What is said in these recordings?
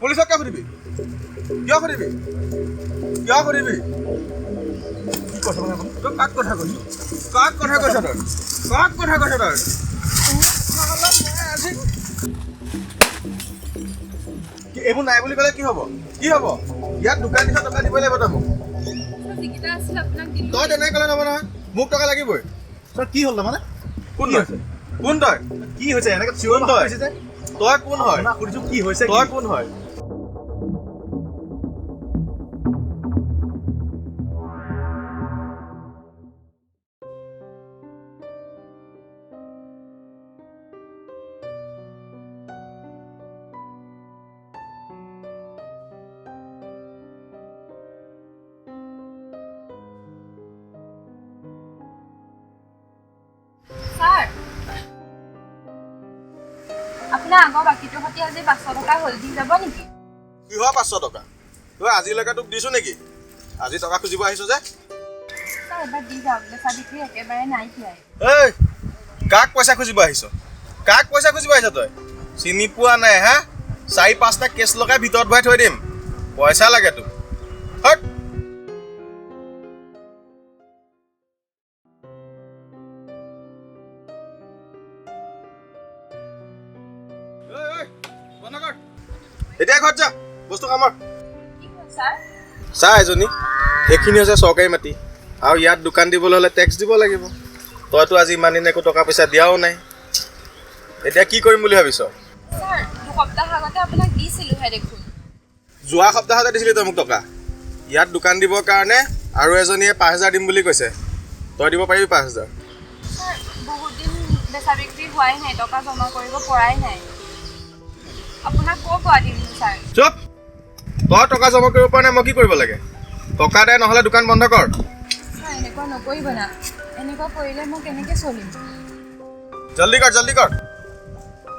পুলিচক কিয় সুধিবি কিয় সুধিবি কিয় সুধিবি তই কাক কথা কৈছ কাক কথা কৈছ তই কাক কথা কৈছ তই এইবোৰ নাই বুলি ক'লে কি হ'ব ইয়াত দোকান দিছ টকা দিব লাগিব তই মোক তই তেনেকৈ ক'লে নহ'ব নহয় মোক টকা লাগিবই ছাৰ কি হ'ল তাৰমানে কোন তই কোন তই কি হৈছে এনেকৈ চিঞৰ তই হৈছে যে তই কোন হয় সুধিছোঁ কি হৈছে তই কোন হয় আপোনাৰ আগৰ বাকীটোৰ সৈতে আজি 500 টকা হ'ল দি যাব নেকি? কিহৰ 500 টকা তই আজিলৈকে তোক দিছো নেকি আজি টকা খুজিব আহিছ যে ছাৰ এবাৰ দি যাওক বেচা বিক্ৰী একেবাৰে নাইকিয়াই। এই কাক পইচা খুজিব আহিছ তই চিনি পোৱা নাই হা 4-5টা কেছ লগাই ভিতৰত ভৰাই থৈ দিম পইচা লাগে তোক হট এতিয়া ঘৰত যা বস্তু কামৰ কি হ'ল ছাৰ? চা এজনী এইখিনি হৈছে চৰকাৰী মাটি আৰু ইয়াত দোকান দিবলৈ হ'লে টেক্স দিব লাগিব তইতো আজি ইমান দিন একো টকা পইচা দিয়াও নাই এতিয়া কি কৰিম বুলি ভাবিছ ছাৰ দুসপ্তাহ আগতে আপোনাক দিছিলোহে দেখোন। যোৱা সপ্তাহতে দিছিলি তই মোক টকা ইয়াত দোকান দিবৰ কাৰণে আৰু এজনীয়ে 5,000 দিম বুলি কৈছে তই দিব পাৰিবি 5,000 ছাৰ বহুত দিন বেচা বিক্ৰী হোৱাই নাই টকা জমা কৰিব পৰাই নাই আপোনাক ক'ৰ পৰা দিম ছাৰ? চুপ তই টকা জমা কৰিব পৰা নাই মই কি কৰিব লাগে টকা দে নহ'লে দোকান বন্ধ কৰ ছাৰ এনেকুৱা নকৰিব না এনেকুৱা কৰিলে মই কেনেকৈ চলিম? জল্দি কৰ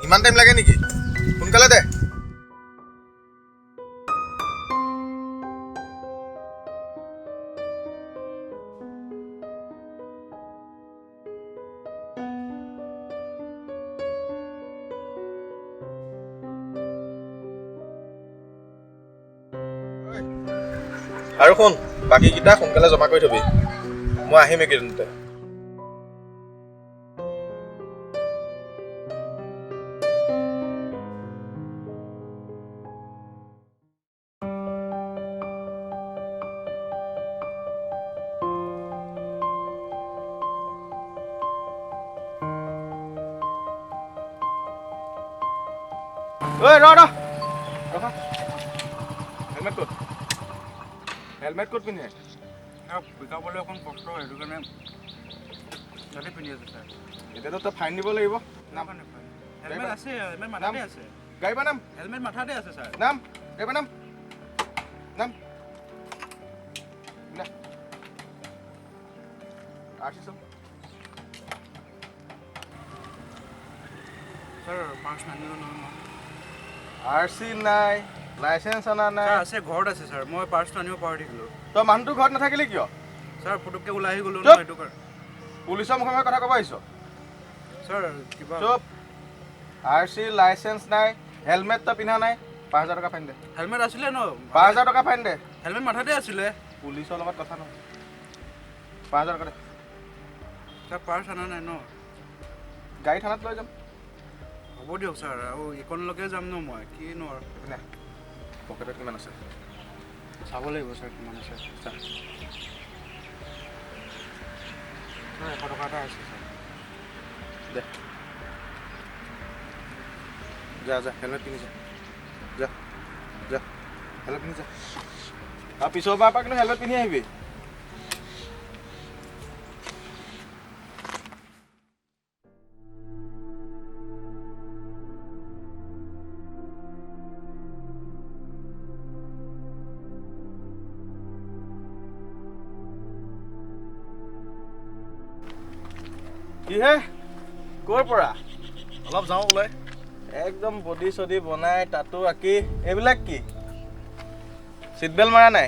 ইমান টাইম লাগে নেকি সোনকালে দে আৰু শুন বাকীকেইটা সোনকালে জমা কৰি থবি মই আহিম এইকেইদিনতে ঐ ৰ হেলমেট ক'ত পিন্ধে শিকাবলৈ অকণ কষ্ট হয় সেইটো কাৰণে তাতে পিন্ধি আছোঁ ছাৰ এতিয়াতো তই ফাইন দিব লাগিব হেলমেট আছে হেলমেট মাথাতে আছে গাড়ী পৰা নাম হেলমেট মাথাতে আছে ছাৰ নাম গাড়ী পৰা নাম ছাৰ পাঁচ নানিলোঁ নহয় RC নাই লাইচেঞ্চ অনা নাই ছাৰ আছে ঘৰত আছে ছাৰ মই পাৰ্চটো আনিব পাহৰি থাকিলোঁ তই মানুহটো ঘৰত নাথাকিলি কিয় ছাৰ পুটুককৈ ওলাই আহি গ'লোঁ চুপ। ন সেইটো কাৰণে পুলিচৰ মুখে কথা ক'ব আহিছ ছাৰ কিবা চুপ RC লাইচেঞ্চ নাই হেলমেট তই পিন্ধা নাই 5,000 টকা ফাইন দে হেলমেট আছিলে ন 5,000 টকা ফাইন দে হেলমেট মাথাতে আছিলে পুলিচৰ লগত কথা নহয় 5,000 টকা দে ছাৰ পাৰ্চ অনা নাই ন গাড়ী থানাত লৈ যাম হ'ব দিয়ক ছাৰ আৰু এইকণলৈকে যাম ন মই কিনো আৰু পকেটত কিমান আছে চাব লাগিব ছাৰ কিমান আছে ছাৰ 100 টকা এটা আছে ছাৰ দে যা হেলমেট পিন্ধি যা হেলমেট পিন্ধি যা আৰু পিছৰ বাৰৰ পৰা কিন্তু হেলমেট পিন্ধি আহিবি কিহে ক'ৰ পৰা অলপ যাওঁ ওলাই একদম বডি চডি বনাই টাটু আঁকি এইবিলাক কি চিট বেল্ট মাৰা নাই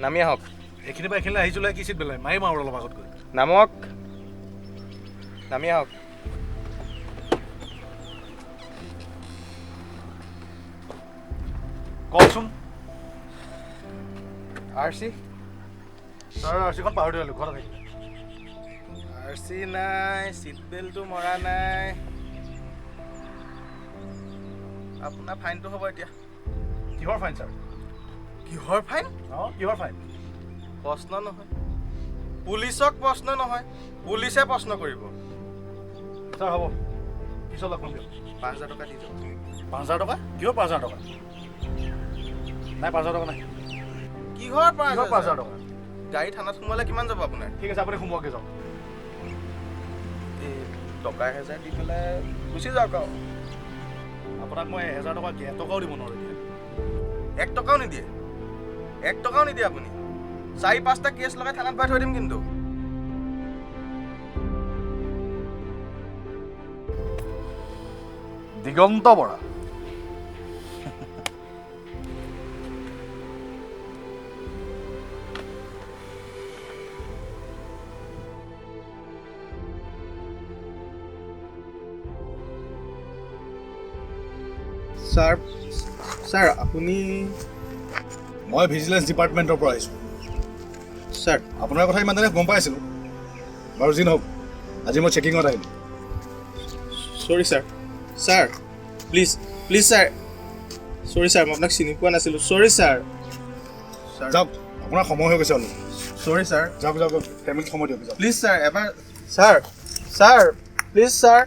নামি আহক এইখিনি পৰা এইখিনিলৈ আহিছিলোঁ কি চিট বেলাই মাৰিম আৰু অলপ আগত গৈ নামক নামি আহক কওকচোন RC ছাৰ RCখন পাহৰি দিলোঁ ঘৰত থাকিলে RC নাই, চিট বেল্টটো মৰা নাই। আপোনাৰ ফাইনটো হ'ব এতিয়া। কিহৰ ফাইন ছাৰ কিহৰ ফাইন? অঁ কিহৰ ফাইন প্ৰশ্ন নহয়, পুলিচক প্ৰশ্ন নহয়, পুলিচে প্ৰশ্ন কৰিব। ছাৰ হ'ব পিছত লগ পাম দিয়ক 5,000 টকা দি দিয়ক। 5,000 টকা কিহৰ 5,000 টকা নাই 5,000 টকা নাই কিহৰ কিহৰ 5,000 টকা গাড়ী থানাত সোমালে কিমান যাব আপোনাৰ? ঠিক আছে আপুনি সোমোৱাকৈ যাওক এই টকা 1,000 দি পেলাই গুচি যাওক আৰু। আপোনাক মই 1,000 টকা 1 টকাও দিব নোৱাৰোঁ এতিয়া 1 টকাও নিদিয়ে? 1 টকাও নিদিয়ে আপুনি? 4-5টা কেছ লগাই থানাত ভৰাই থৈ দিম কিন্তু। দিগন্ত বৰা ছাৰ আপুনি? মই ভিজিলেন্স ডিপাৰ্টমেণ্টৰ পৰা আহিছোঁ ছাৰ আপোনাৰ কথা ইমান দিনে গম পাই আছিলোঁ বাৰু যি নহওক আজি মই চেকিঙত আহিলোঁ চৰি sir. Sir please please sir, চৰি ছাৰ, মই আপোনাক চিনি পোৱা নাছিলোঁ। চৰি ছাৰ। যাওক আপোনাৰ সময় হৈ গৈছে অলপ চৰি ছাৰ। যাওক যাওক ফেমিলিক সময় দিয়ক যাওক প্লিজ ছাৰ, এবাৰ ছাৰ, ছাৰ প্লিজ ছাৰ।